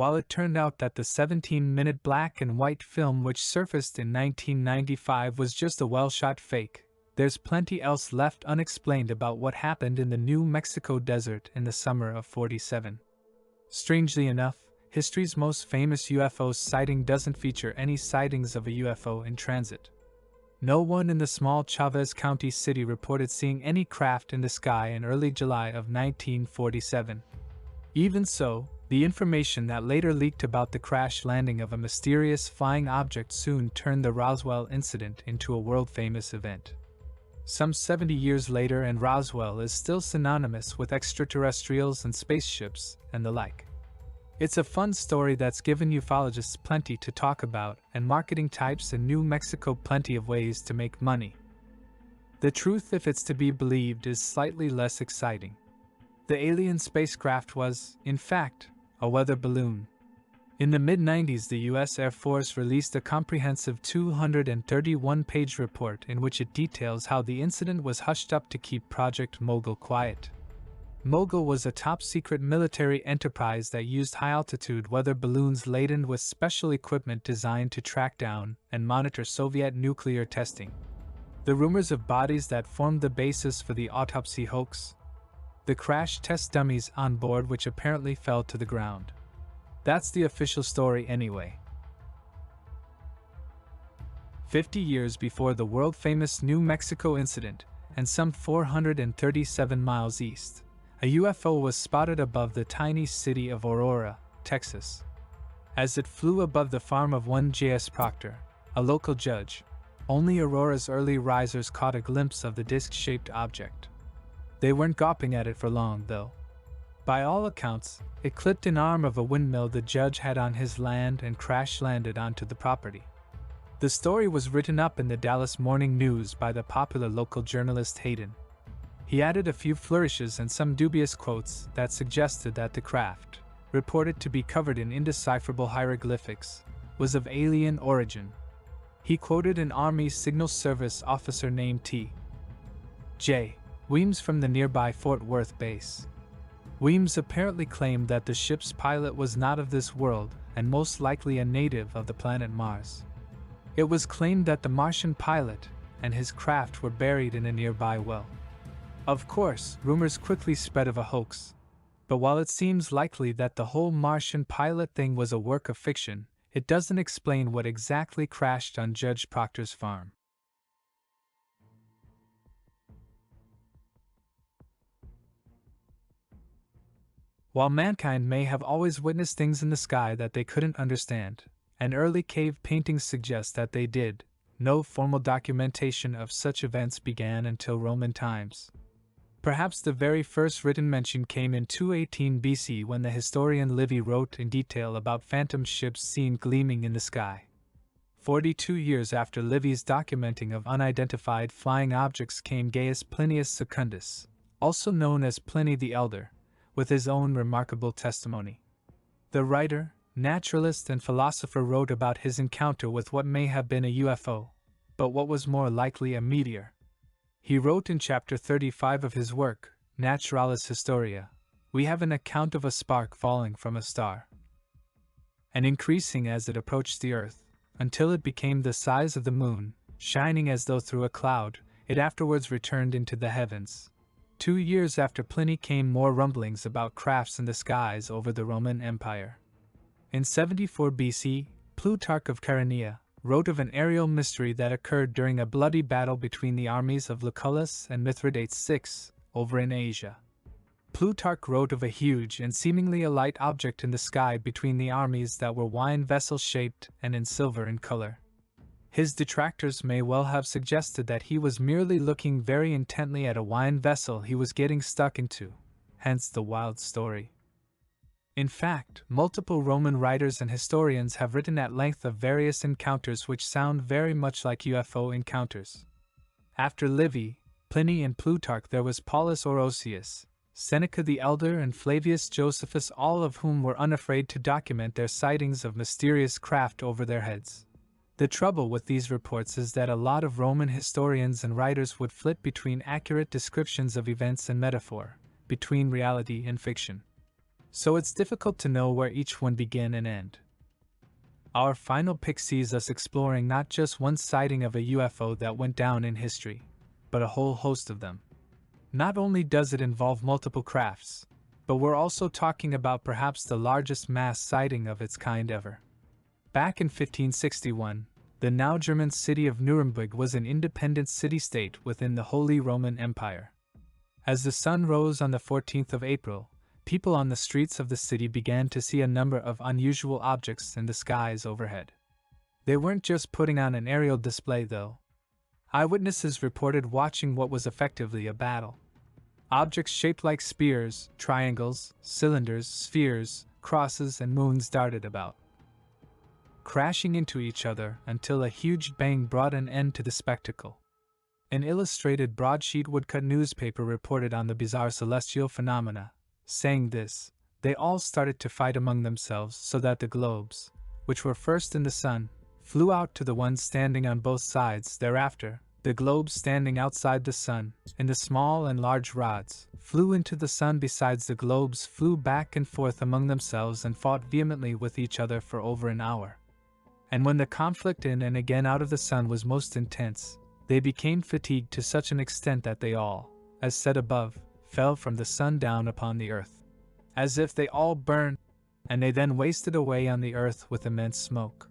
While it turned out that the 17-minute black and white film which surfaced in 1995 was just a well-shot fake, there's plenty else left unexplained about what happened in the New Mexico desert in the summer of '47. Strangely enough, history's most famous UFO sighting doesn't feature any sightings of a UFO in transit. No one in the small Chavez County city reported seeing any craft in the sky in early July of 1947. Even so, the information that later leaked about the crash landing of a mysterious flying object soon turned the Roswell incident into a world-famous event. Some 70 years later, and Roswell is still synonymous with extraterrestrials and spaceships and the like. It's a fun story that's given ufologists plenty to talk about and marketing types in New Mexico plenty of ways to make money. The truth, if it's to be believed, is slightly less exciting. The alien spacecraft was, in fact, a weather balloon. In the mid-90s, the U.S. Air Force released a comprehensive 231-page report in which it details how the incident was hushed up to keep Project Mogul quiet. Mogul was a top-secret military enterprise that used high-altitude weather balloons laden with special equipment designed to track down and monitor Soviet nuclear testing. The rumors of bodies that formed the basis for the autopsy hoax. The crash test dummies on board which apparently fell to the ground. That's the official story anyway. 50 years before the world-famous New Mexico incident, and some 437 miles east, a UFO was spotted above the tiny city of Aurora, Texas. As it flew above the farm of one J.S. Proctor, a local judge, only Aurora's early risers caught a glimpse of the disc-shaped object. They weren't gawping at it for long, though. By all accounts, it clipped an arm of a windmill the judge had on his land and crash-landed onto the property. The story was written up in the Dallas Morning News by the popular local journalist Hayden. He added a few flourishes and some dubious quotes that suggested that the craft, reported to be covered in indecipherable hieroglyphics, was of alien origin. He quoted an Army Signal Service officer named T.J. Weems from the nearby Fort Worth base. Weems apparently claimed that the ship's pilot was not of this world and most likely a native of the planet Mars. It was claimed that the Martian pilot and his craft were buried in a nearby well. Of course, rumors quickly spread of a hoax, but while it seems likely that the whole Martian pilot thing was a work of fiction, it doesn't explain what exactly crashed on Judge Proctor's farm. While mankind may have always witnessed things in the sky that they couldn't understand, and early cave paintings suggest that they did, no formal documentation of such events began until Roman times. Perhaps the very first written mention came in 218 BC when the historian Livy wrote in detail about phantom ships seen gleaming in the sky. 42 years after Livy's documenting of unidentified flying objects came Gaius Plinius Secundus, also known as Pliny the Elder, with his own remarkable testimony. The writer, naturalist, and philosopher wrote about his encounter with what may have been a UFO, but what was more likely a meteor. He wrote in chapter 35 of his work, Naturalis Historia, "We have an account of a spark falling from a star, and increasing as it approached the earth, until it became the size of the moon, shining as though through a cloud, it afterwards returned into the heavens." 2 years after Pliny came more rumblings about crafts in the skies over the Roman Empire. In 74 BC, Plutarch of Chaeronea wrote of an aerial mystery that occurred during a bloody battle between the armies of Lucullus and Mithridates VI over in Asia. Plutarch wrote of a huge and seemingly a light object in the sky between the armies that were wine vessel-shaped and in silver in color. His detractors may well have suggested that he was merely looking very intently at a wine vessel he was getting stuck into, hence the wild story. In fact, multiple Roman writers and historians have written at length of various encounters which sound very much like UFO encounters. After Livy, Pliny, and Plutarch there was Paulus Orosius, Seneca the Elder, and Flavius Josephus, all of whom were unafraid to document their sightings of mysterious craft over their heads. The trouble with these reports is that a lot of Roman historians and writers would flit between accurate descriptions of events and metaphor, between reality and fiction. so it's difficult to know where each one began and end. Our final pick sees us exploring not just one sighting of a UFO that went down in history, but a whole host of them. Not only does it involve multiple crafts, but we're also talking about perhaps the largest mass sighting of its kind ever. Back in 1561, the now German city of Nuremberg was an independent city-state within the Holy Roman Empire. As the sun rose on the 14th of April, people on the streets of the city began to see a number of unusual objects in the skies overhead. They weren't just putting on an aerial display, though. Eyewitnesses reported watching what was effectively a battle. Objects shaped like spears, triangles, cylinders, spheres, crosses, and moons darted about, crashing into each other until a huge bang brought an end to the spectacle. An illustrated broadsheet woodcut newspaper reported on the bizarre celestial phenomena, saying this: they all started to fight among themselves so that the globes, which were first in the sun, flew out to the ones standing on both sides. Thereafter, the globes standing outside the sun, in the small and large rods, flew into the sun. Besides, the globes flew back and forth among themselves and fought vehemently with each other for over an hour. And when the conflict in and again out of the sun was most intense, they became fatigued to such an extent that they all, as said above, fell from the sun down upon the earth, as if they all burned, and they then wasted away on the earth with immense smoke.